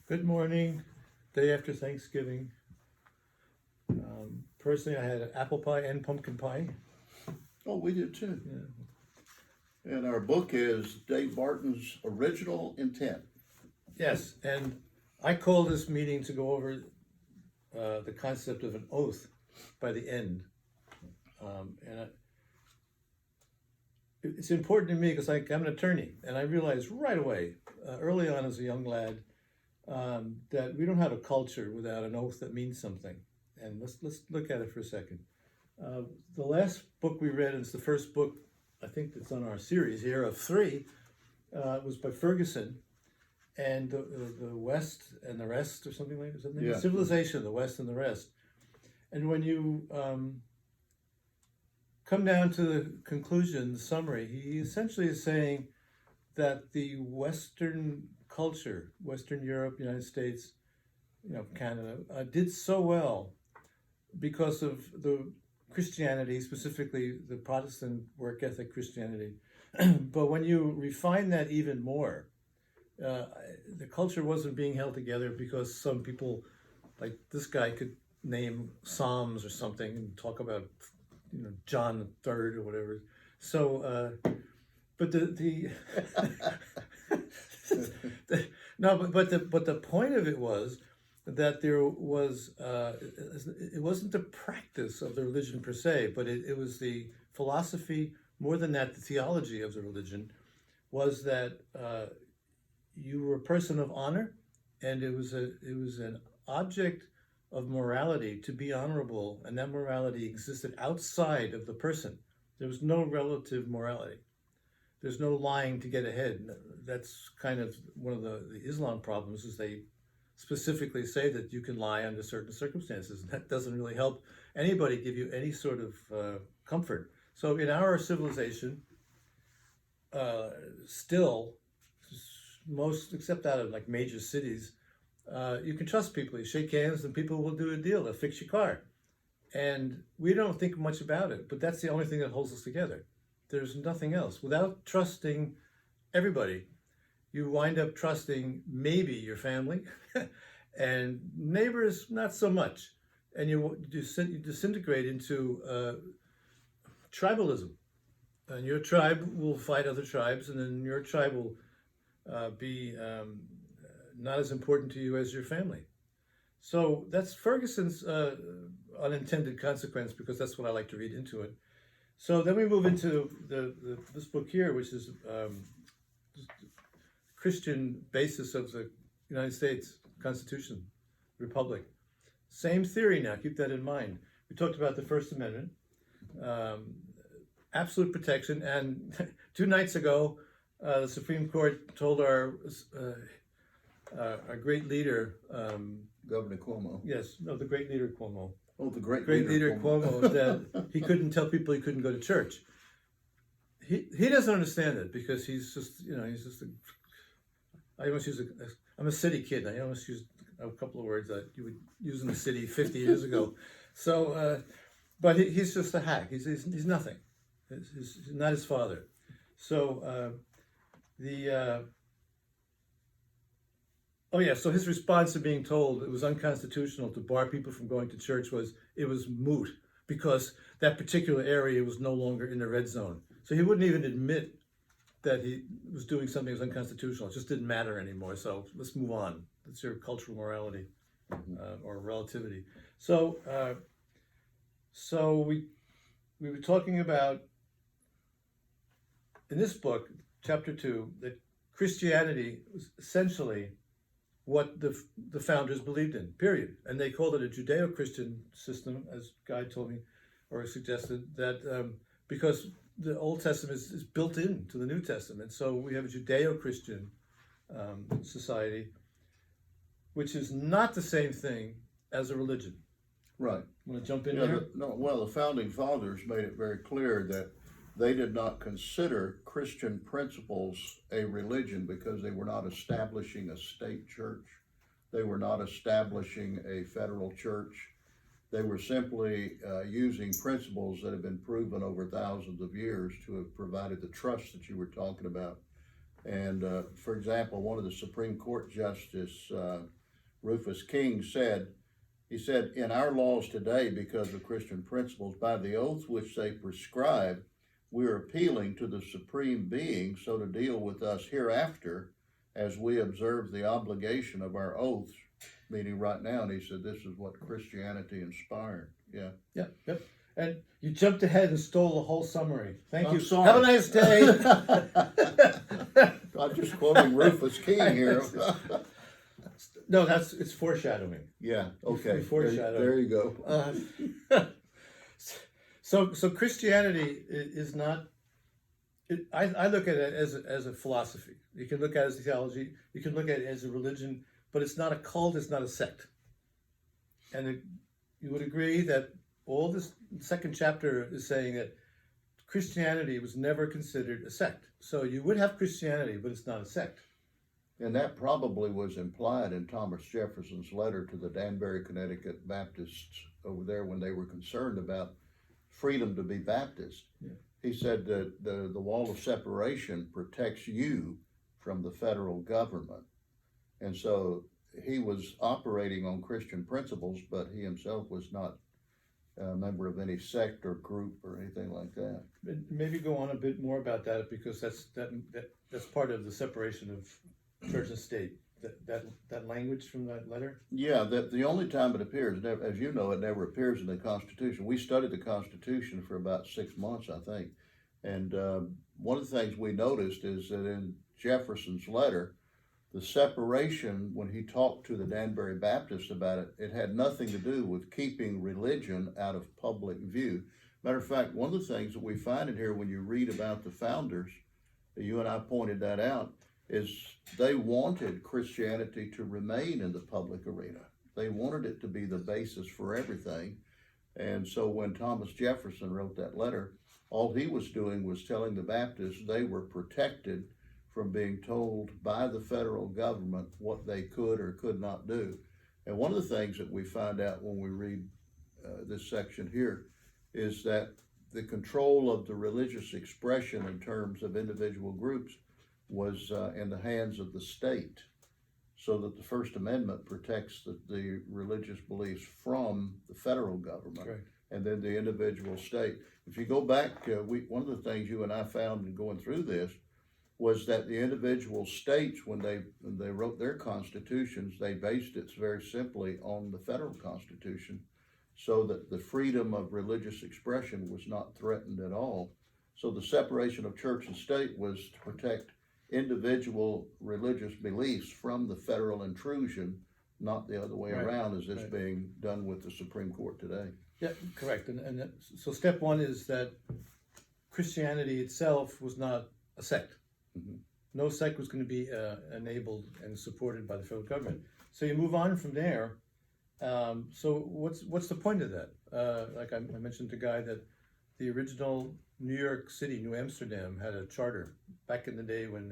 Good morning, day after Thanksgiving. Personally, I had apple pie and pumpkin pie. Oh, we did too. Yeah. And our book is Dave Barton's Original Intent. Yes, and I called this meeting to go over the concept of an oath by the end. It's important to me because I'm an attorney, and I realized right away, early on as a young lad, that we don't have a culture without an oath that means something. And let's look at it for a second. The last book we read, and it's the first book I think that's on our series here of three, was by Ferguson, and the West and the Rest, or something like that. Yeah. Civilization, the West and the Rest. And when you come down to the conclusion, the summary, he essentially is saying that the Western culture, Western Europe, United States, Canada, did so well because of the Christianity, specifically the Protestant work ethic Christianity. But when you refine that even more, the culture wasn't being held together because some people, like this guy, could name Psalms or something and talk about, John the Third or whatever. So, but but the point of it was that there was it wasn't the practice of the religion per se, but it was the philosophy. More than that, the theology of the religion was that you were a person of honor, and it was an object of morality to be honorable, and that morality existed outside of the person. There was no relative morality. There's no lying to get ahead. That's kind of one of the Islam problems, is they specifically say that you can lie under certain circumstances. That doesn't really help anybody give you any sort of comfort. So in our civilization, still, most, except out of like major cities, you can trust people. You shake hands and people will do a deal. They'll fix your car. And we don't think much about it, but that's the only thing that holds us together. There's nothing else. Without trusting everybody, you wind up trusting maybe your family and neighbors, not so much. And you disintegrate into tribalism. And your tribe will fight other tribes, and then your tribe will be not as important to you as your family. So that's Ferguson's unintended consequence, because that's what I like to read into it. So then we move into this book here, which is Christian basis of the United States Constitution, Republic. Same theory now, keep that in mind. We talked about the First Amendment, absolute protection, and 2 nights ago, the Supreme Court told our great leader, Governor Cuomo. The great leader Cuomo. Oh, the great leader Cuomo, that he couldn't tell people he couldn't go to church. He doesn't understand it, because he's just I almost use I'm a city kid. I almost use a couple of words that you would use in the city 50 years ago. So, but he's just a hack. He's nothing. He's not his father. So so his response to being told it was unconstitutional to bar people from going to church was moot, because that particular area was no longer in the red zone. So he wouldn't even admit that he was doing something that was unconstitutional. It just didn't matter anymore. So let's move on. That's your cultural morality or relativity. So we were talking about, in this book, chapter 2, that Christianity was essentially what the founders believed in, period. And they called it a Judeo-Christian system, as Guy told me, or suggested, that because the Old Testament is built into the New Testament. So we have a Judeo-Christian society, which is not the same thing as a religion. Right. Want to jump in here? The founding fathers made it very clear that they did not consider Christian principles a religion, because they were not establishing a state church. They were not establishing a federal church. They were simply using principles that have been proven over thousands of years to have provided the trust that you were talking about. And for example, one of the Supreme Court justices Rufus King said, he said, in our laws today, because of Christian principles, by the oaths which they prescribe, we are appealing to the Supreme Being so to deal with us hereafter as we observe the obligation of our oaths, meaning right now. And he said, this is what Christianity inspired. Yeah. Yep, yep. And you jumped ahead and stole the whole summary. Thank I'm you. sorry. Have a nice day. I'm just quoting Rufus King here. No, it's foreshadowing. Yeah, okay. Foreshadowing. There you go. So Christianity is not. I look at it as a philosophy. You can look at it as a theology. You can look at it as a religion, but it's not a cult. It's not a sect. And you would agree that all this second chapter is saying that Christianity was never considered a sect. So you would have Christianity, but it's not a sect. And that probably was implied in Thomas Jefferson's letter to the Danbury, Connecticut Baptists over there when they were concerned about freedom to be Baptist. Yeah. He said that the wall of separation protects you from the federal government. And so he was operating on Christian principles, but he himself was not a member of any sect or group or anything like that. Maybe go on a bit more about that, because that's part of the separation of church and state. That language from that letter. Yeah, that the only time it appears, as you know, it never appears in the Constitution. We studied the Constitution for about 6 months, I think, and one of the things we noticed is that in Jefferson's letter, the separation, when he talked to the Danbury Baptists about it, it had nothing to do with keeping religion out of public view. Matter of fact, one of the things that we find in here when you read about the founders, you and I pointed that out, is they wanted Christianity to remain in the public arena. They wanted it to be the basis for everything. And so when Thomas Jefferson wrote that letter, all he was doing was telling the Baptists they were protected from being told by the federal government what they could or could not do. And one of the things that we find out when we read this section here is that the control of the religious expression in terms of individual groups was in the hands of the state, so that the First Amendment protects the religious beliefs from the federal government. Right. And then the individual state. If you go back, one of the things you and I found in going through this was that the individual states, when they wrote their constitutions, they based it very simply on the federal constitution, so that the freedom of religious expression was not threatened at all. So the separation of church and state was to protect individual religious beliefs from the federal intrusion, not the other way around, as this being done with the Supreme Court today. Yeah, correct. So step one is that Christianity itself was not a sect. Mm-hmm. No No sect was going to be enabled and supported by the federal government. So you move on from there. So what's the point of that? Like I mentioned to Guy that the original New York City, New Amsterdam, had a charter back in the day when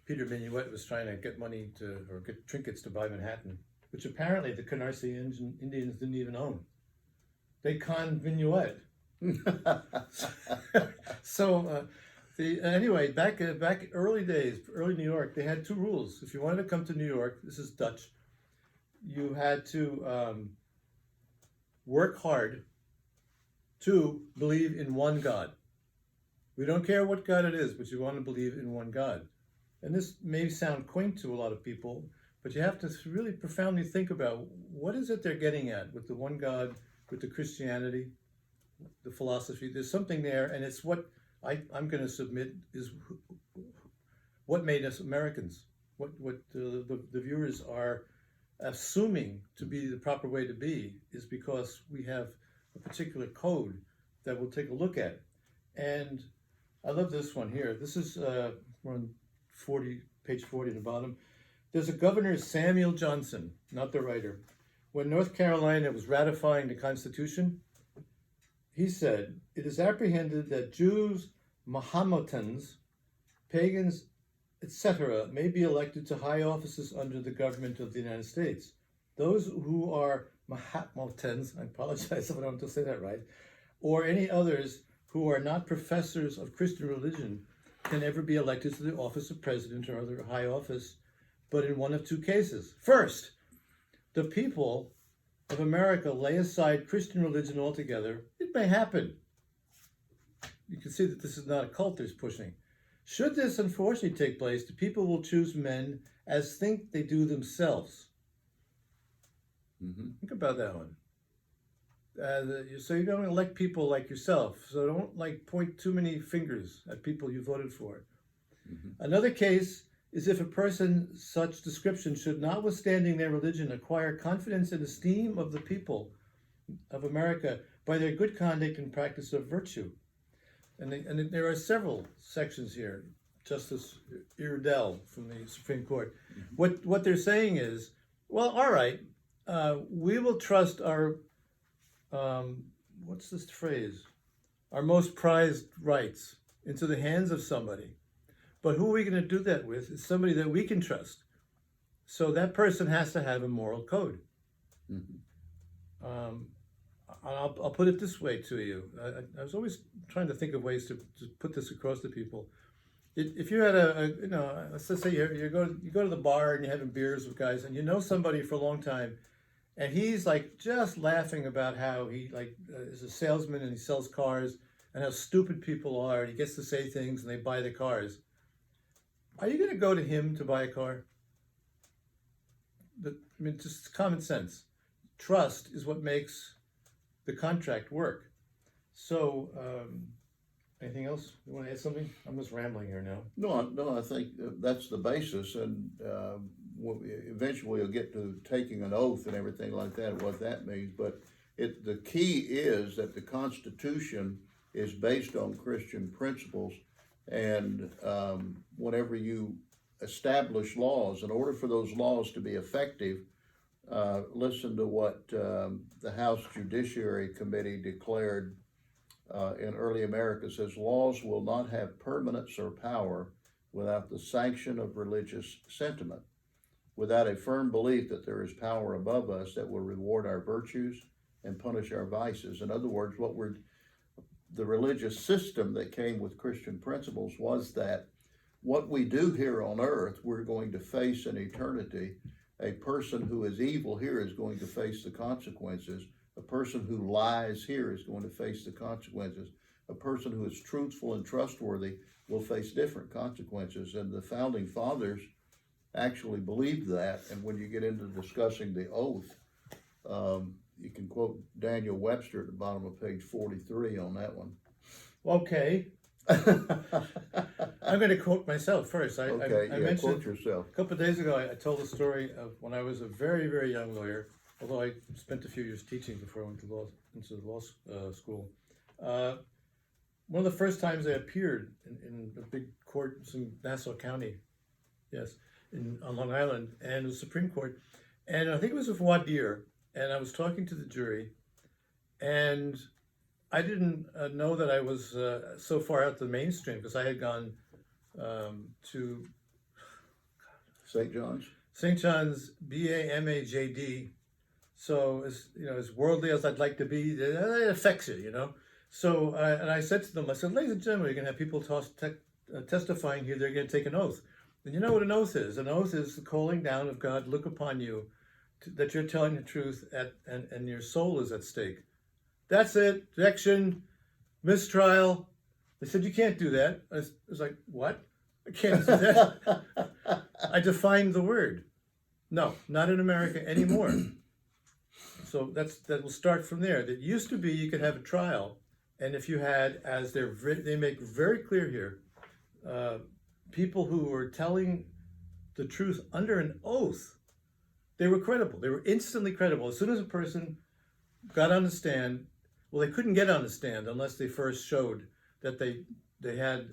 Peter Minuet was trying to get money or get trinkets to buy Manhattan, which apparently the Canarsie Indians didn't even own. They conned Minuet. So anyway, back early days, early New York, they had two rules. If you wanted to come to New York, this is Dutch, you had to work hard to believe in one God. We don't care what God it is, but you want to believe in one God. And this may sound quaint to a lot of people, but you have to really profoundly think about what is it they're getting at with the one God, with the Christianity, the philosophy. There's something there, and it's what I'm going to submit is what made us Americans, what the viewers are assuming to be the proper way to be, is because we have a particular code that we'll take a look at. And I love this one here. This is we're on page 40 at the bottom. There's a Governor Samuel Johnson, not the writer. When North Carolina was ratifying the Constitution, he said, "It is apprehended that Jews, Mohammedans, pagans, etc., may be elected to high offices under the government of the United States. Those who are Mohammedans, I apologize if I don't say that right, or any others who are not professors of Christian religion can ever be elected to the office of president or other high office, but in one of two cases. First, the people of America lay aside Christian religion altogether, it may happen. You can see that this is not a cult there's pushing. Should this unfortunately take place, the people will choose men as think they do themselves. Think about that one. So you don't elect people like yourself. So don't point too many fingers at people you voted for. Another case is if a person such description should, notwithstanding their religion, acquire confidence and esteem of the people of America by their good conduct and practice of virtue. And there are several sections here. Justice Goodell from the Supreme Court. What they're saying is, well, all right, we will trust our, what's this phrase? Our most prized rights into the hands of somebody. But who are we going to do that with? Is somebody that we can trust. So that person has to have a moral code. I'll put it this way to you. I was always trying to think of ways to put this across to people. If you had let's just say you go to the bar and you're having beers with guys, and you know somebody for a long time, and he's like just laughing about how he is a salesman and he sells cars and how stupid people are, and he gets to say things and they buy the cars. Are you going to go to him to buy a car? Just common sense. Trust is what makes the contract work. So, anything else? You want to add something? I'm just rambling here now. No, I think that's the basis, and eventually you'll get to taking an oath and everything like that, what that means. But the key is that the Constitution is based on Christian principles, and whenever you establish laws, in order for those laws to be effective, listen to what the House Judiciary Committee declared in early America. It says, laws will not have permanence or power without the sanction of religious sentiment, without a firm belief that there is power above us that will reward our virtues and punish our vices. In other words, the religious system that came with Christian principles was that what we do here on earth, we're going to face in eternity. A person who is evil here is going to face the consequences. A person who lies here is going to face the consequences. A person who is truthful and trustworthy will face different consequences. And the founding fathers actually believed that. And when you get into discussing the oath, you can quote Daniel Webster at the bottom of page 43 on that one. Okay. I'm going to quote myself first. I mentioned quote yourself. A couple of days ago, I told the story of when I was a very, very young lawyer, although I spent a few years teaching before I went to into law school. One of the first times I appeared in a big court in Nassau County, on Long Island, and it was Supreme Court, and I think it was with voir dire, and I was talking to the jury, and I didn't know that I was so far out the mainstream, because I had gone to St. John's, BA, MA, JD. So as worldly as I'd like to be, it affects you, So and I said to them, I said, ladies and gentlemen, you're going to have people testifying here. They're going to take an oath. And you know what an oath is? An oath is the calling down of God, look upon you, that you're telling the truth, and your soul is at stake. That's it. Objection, mistrial. They said, you can't do that. I was like, what? I can't do that. I defined the word. No, not in America anymore. So that will start from there. That used to be you could have a trial, and if you had, as they make very clear here, people who were telling the truth under an oath, they were credible. They were instantly credible. As soon as a person got on the stand, well, they couldn't get on the stand unless they first showed that they had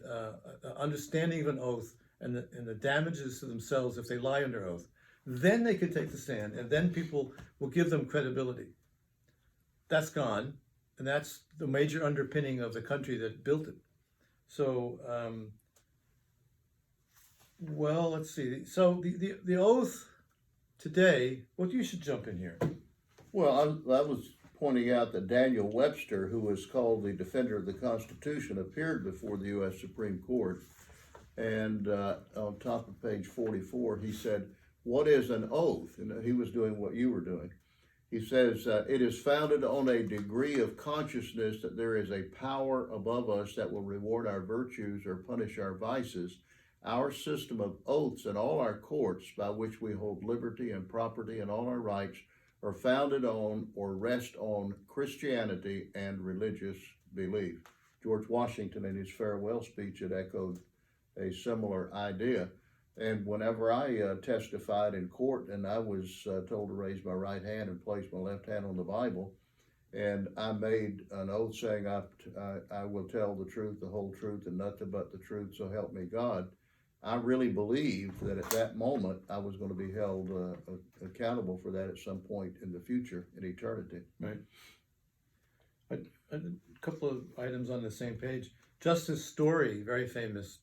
an understanding of an oath and the damages to themselves if they lie under oath. Then they could take the stand, and then people will give them credibility. That's gone, and that's the major underpinning of the country that built it. So, well, let's see. So the oath today, well, you should jump in here. Well, I was pointing out that Daniel Webster, who was called the defender of the Constitution, appeared before the U.S. Supreme Court. And on top of page 44, he said, what is an oath? And he was doing what you were doing. He says, it is founded on a degree of consciousness that there is a power above us that will reward our virtues or punish our vices. Our system of oaths and all our courts by which we hold liberty and property and all our rights are founded on or rest on Christianity and religious belief. George Washington, in his farewell speech, had echoed a similar idea. And whenever I testified in court, and I was told to raise my right hand and place my left hand on the Bible, and I made an oath saying, I will tell the truth, the whole truth, and nothing but the truth, so help me God. I really believed that at that moment I was going to be held accountable for that at some point in the future, in eternity. Right. A couple of items on the same page. Justice Story, very famous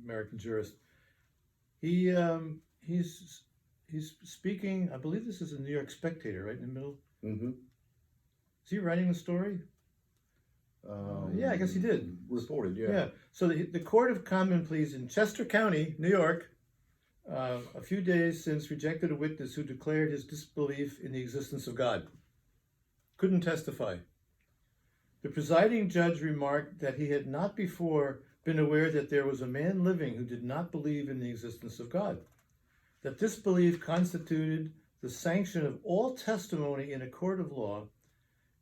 American jurist. He's speaking. I believe this is a New York Spectator, right in the middle. Mm-hmm. Is he writing the story? Yeah, I guess he did. Reported, yeah. Yeah. So the Court of Common Pleas in Chester County, New York, a few days since rejected a witness who declared his disbelief in the existence of God. Couldn't testify. The presiding judge remarked that he had not before been aware that there was a man living who did not believe in the existence of God, that this belief constituted the sanction of all testimony in a court of law,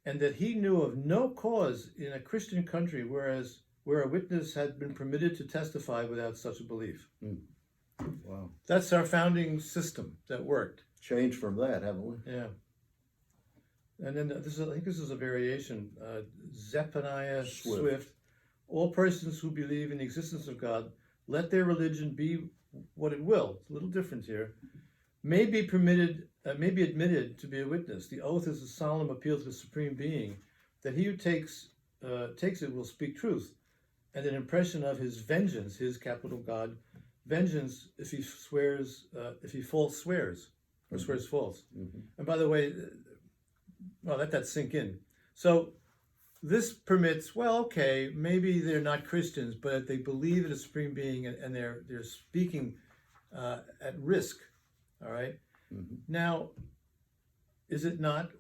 and that he knew of no cause in a Christian country where a witness had been permitted to testify without such a belief. Wow. That's our founding system that worked. Changed from that, haven't we? Yeah. And then I think this is a variation. Zephaniah Swift. All persons who believe in the existence of God, let their religion be what it will. It's a little different here. May be admitted to be a witness. The oath is a solemn appeal to the Supreme Being that he who takes it will speak truth, and an impression of his vengeance, his capital God, vengeance if he swears, if he false swears, or swears false. Mm-hmm. And by the way, well, let that sink in. So this permits, well, okay, maybe they're not Christians, but they believe in a Supreme Being and they're speaking at risk, all right? Mm-hmm. Now, is it not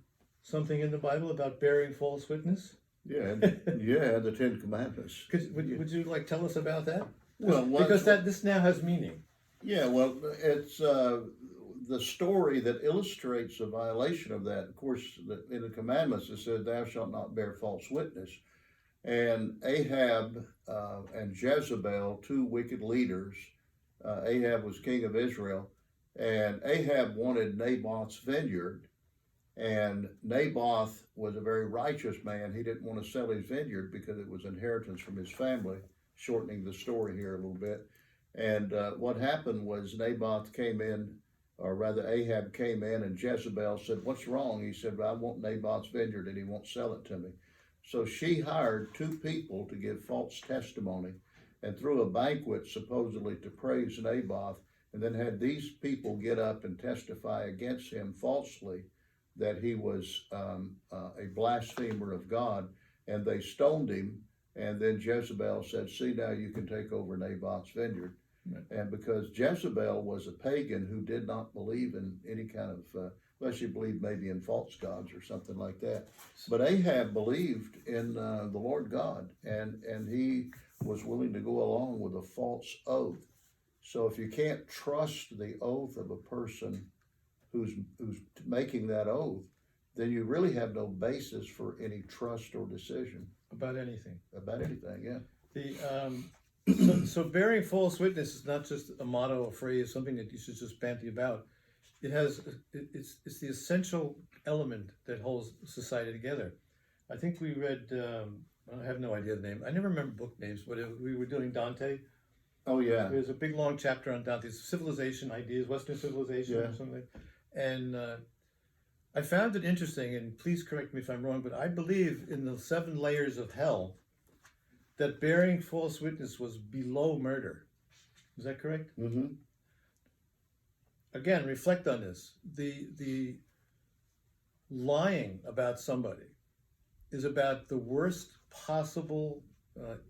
something in the Bible about bearing false witness? Yeah, yeah, the Ten Commandments. Would you like tell us about that? Well, because this now has meaning. Yeah, well, it's the story that illustrates the violation of that. Of course, in the commandments it said, "Thou shalt not bear false witness." And Ahab and Jezebel, two wicked leaders. Ahab was king of Israel, and Ahab wanted Naboth's vineyard. And Naboth was a very righteous man. He didn't want to sell his vineyard because it was inheritance from his family, shortening the story here a little bit. And what happened was Naboth came in, or rather Ahab came in, and Jezebel said, "What's wrong?" He said, "Well, I want Naboth's vineyard and he won't sell it to me." So she hired two people to give false testimony and threw a banquet supposedly to praise Naboth, and then had these people get up and testify against him falsely that he was a blasphemer of God, and they stoned him. And then Jezebel said, "See, now you can take over Naboth's vineyard." Right. And because Jezebel was a pagan who did not believe in any kind of, unless you believed maybe in false gods or something like that. But Ahab believed in the Lord God, and he was willing to go along with a false oath. So if you can't trust the oath of a person who's making that oath, then you really have no basis for any trust or decision about anything. About anything, yeah. So bearing false witness is not just a motto, a phrase, something that you should just banty about. It's the essential element that holds society together. I think we read, I have no idea the name. I never remember book names, but we were doing Dante. Oh yeah. There's a big long chapter on Dante's civilization ideas, Western civilization, yeah, or something. And I found it interesting, and please correct me if I'm wrong, but I believe in the 7 layers of hell that bearing false witness was below murder. Is that correct? Mm-hmm. Again, reflect on this. The lying about somebody is about the worst possible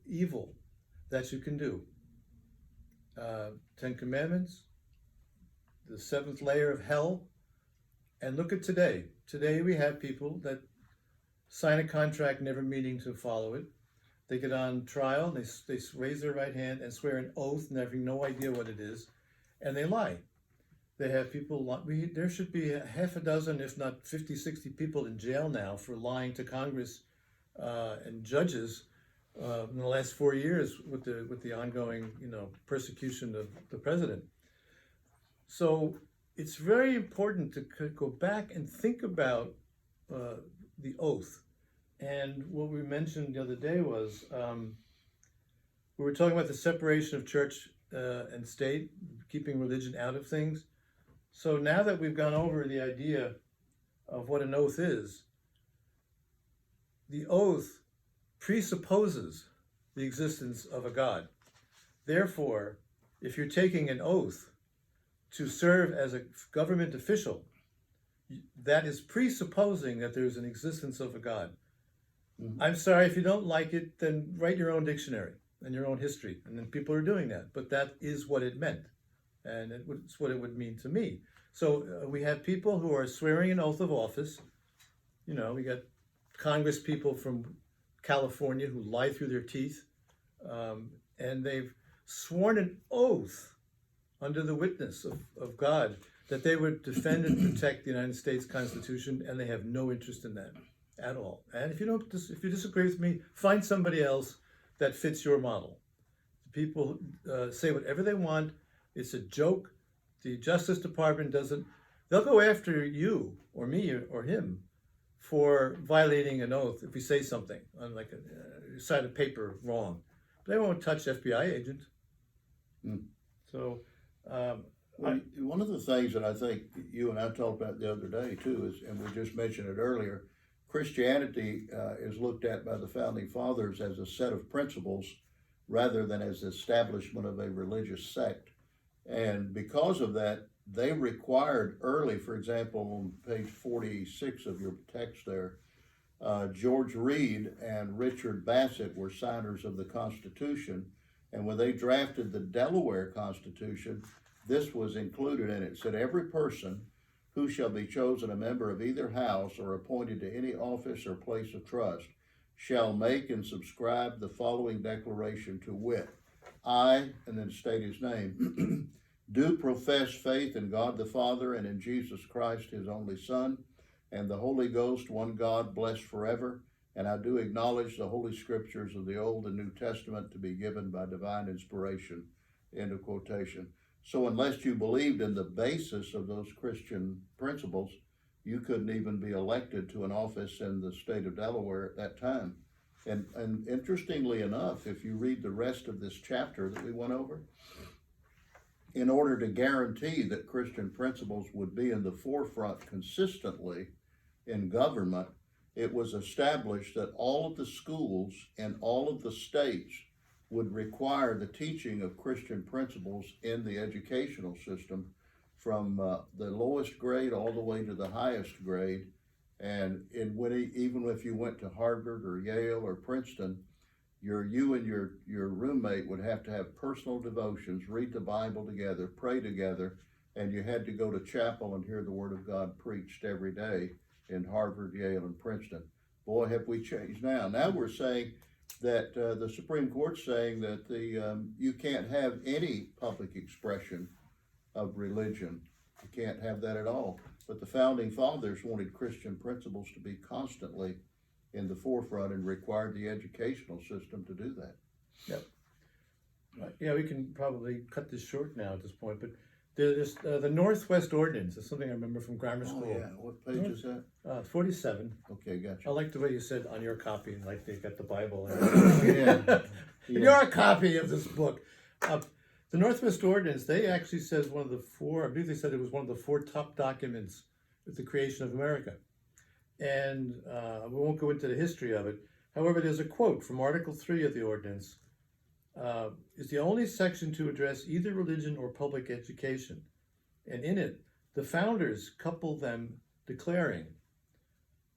evil that you can do. 10 Commandments, the seventh layer of hell. And look at today. Today we have people that sign a contract never meaning to follow it. They get on trial, and they raise their right hand and swear an oath, and having no idea what it is, and they lie. They have people, there should be a half a dozen, if not 50, 60 people in jail now for lying to Congress and judges in the last 4 years with the ongoing, persecution of the president. So it's very important to go back and think about the oath. And what we mentioned the other day was we were talking about the separation of church and state, keeping religion out of things. So now that we've gone over the idea of what an oath is, the oath presupposes the existence of a God. Therefore, if you're taking an oath to serve as a government official, that is presupposing that there's an existence of a God. Mm-hmm. I'm sorry, if you don't like it, then write your own dictionary and your own history. And then people are doing that. But that is what it meant. And it's what it would mean to me. So we have people who are swearing an oath of office. We got Congress people from California who lie through their teeth. And they've sworn an oath under the witness of God that they would defend and protect the United States Constitution, and they have no interest in that at all. And if you disagree with me, find somebody else that fits your model. People say whatever they want. It's a joke. The Justice Department they'll go after you or me or him for violating an oath if we say something on like a side of paper wrong. But they won't touch FBI agent. Mm. So one of the things that I think you and I talked about the other day too is, and we just mentioned it earlier, Christianity is looked at by the Founding Fathers as a set of principles rather than as the establishment of a religious sect. And because of that, they required early, for example, on page 46 of your text there, George Read and Richard Bassett were signers of the Constitution. And when they drafted the Delaware Constitution, this was included in it. It said, every person who shall be chosen a member of either house or appointed to any office or place of trust shall make and subscribe the following declaration, to wit, I, and then state his name, do profess faith in God the Father and in Jesus Christ, his only Son, and the Holy Ghost, one God, blessed forever. And I do acknowledge the Holy Scriptures of the Old and New Testament to be given by divine inspiration, end of quotation. So unless you believed in the basis of those Christian principles, you couldn't even be elected to an office in the state of Delaware at that time. And interestingly enough, if you read the rest of this chapter that we went over, in order to guarantee that Christian principles would be in the forefront consistently in government, it was established that all of the schools in all of the states would require the teaching of Christian principles in the educational system from the lowest grade all the way to the highest grade. And even if you went to Harvard or Yale or Princeton, you and your roommate would have to have personal devotions, read the Bible together, pray together, and you had to go to chapel and hear the Word of God preached every day in Harvard, Yale, and Princeton. Boy, have we changed now. Now we're saying that the Supreme Court's saying that you can't have any public expression of religion. You can't have that at all. But the Founding Fathers wanted Christian principles to be constantly in the forefront and required the educational system to do that. Yep. Yeah, we can probably cut this short now at this point, but there's the Northwest Ordinance. It's something I remember from grammar school. Oh, yeah. What page is that? 47. Okay, gotcha. I like the way you said on your copy, like they got the Bible. Yeah. Your copy of this book. The Northwest Ordinance, they actually says one of the four, I believe they said it was one of the four top documents of the creation of America. And we won't go into the history of it. However, there's a quote from Article 3 of the Ordinance. Is the only section to address either religion or public education. And in it, the founders couple them declaring,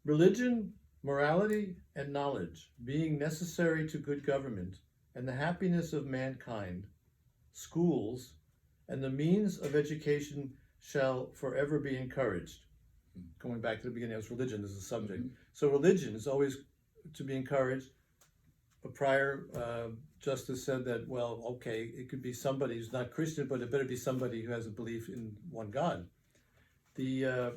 religion, morality, and knowledge being necessary to good government and the happiness of mankind, schools, and the means of education shall forever be encouraged. Going back to the beginning, as religion is the subject. So religion is always to be encouraged. A prior justice said that, well, okay, it could be somebody who's not Christian, but it better be somebody who has a belief in one God. This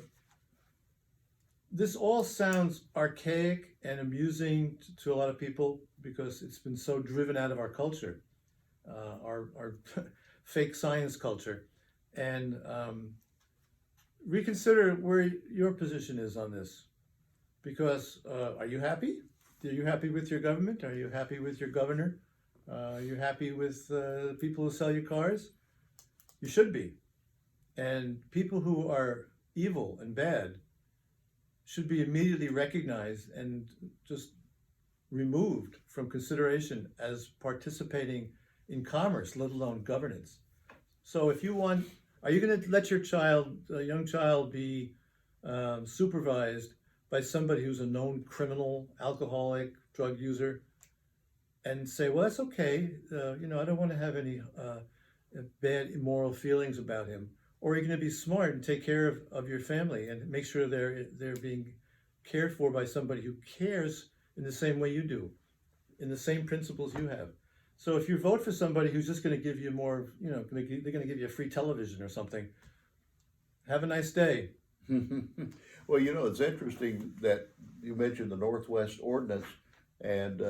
all sounds archaic and amusing to a lot of people because it's been so driven out of our culture, our fake science culture. And reconsider where your position is on this. Because are you happy? Are you happy with your government? Are you happy with your governor? Are you happy with the people who sell you cars? You should be. And people who are evil and bad should be immediately recognized and just removed from consideration as participating in commerce, let alone governance. So if you want, are you going to let your child, a young child, be supervised by somebody who's a known criminal, alcoholic, drug user, and say, well, that's okay, I don't want to have any bad immoral feelings about him? Or are you going to be smart and take care of your family and make sure they're being cared for by somebody who cares in the same way you do, in the same principles you have? So if you vote for somebody who's just going to give you more, they're going to give you a free television or something, have a nice day. Well, it's interesting that you mentioned the Northwest Ordinance, and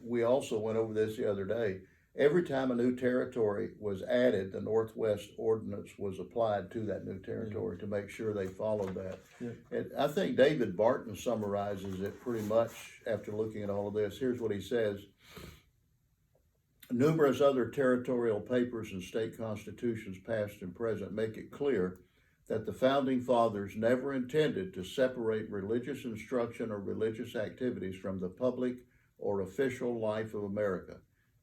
we also went over this the other day. Every time a new territory was added, the Northwest Ordinance was applied to that new territory to make sure they followed that. Yeah. And I think David Barton summarizes it pretty much after looking at all of this. Here's what he says. Numerous other territorial papers and state constitutions past and present make it clear that the Founding Fathers never intended to separate religious instruction or religious activities from the public or official life of America.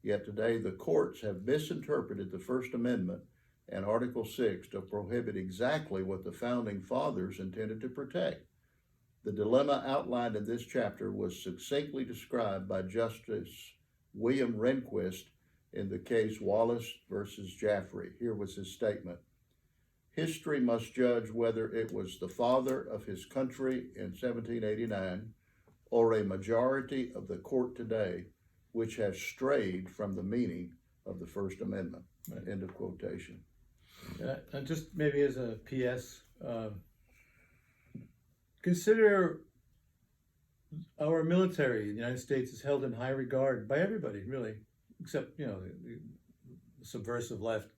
Yet today the courts have misinterpreted the First Amendment and Article 6 to prohibit exactly what the Founding Fathers intended to protect. The dilemma outlined in this chapter was succinctly described by Justice William Rehnquist in the case Wallace versus Jaffrey. Here was his statement. History must judge whether it was the father of his country in 1789 or a majority of the court today which has strayed from the meaning of the First Amendment. Right. End of quotation. And just maybe as a PS, consider our military in the United States is held in high regard by everybody, really, except, the subversive left.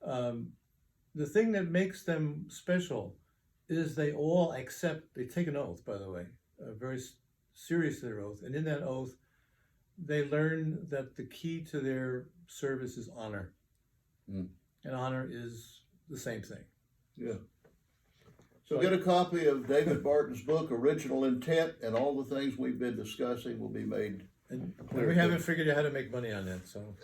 The thing that makes them special is they all they take an oath, by the way, very serious their oath, and in that oath, they learn that the key to their service is honor. And honor is the same thing. Yeah. So get a copy of David Barton's book, Original Intent, and all the things we've been discussing will be made clear. We haven't figured out how to make money on that, so.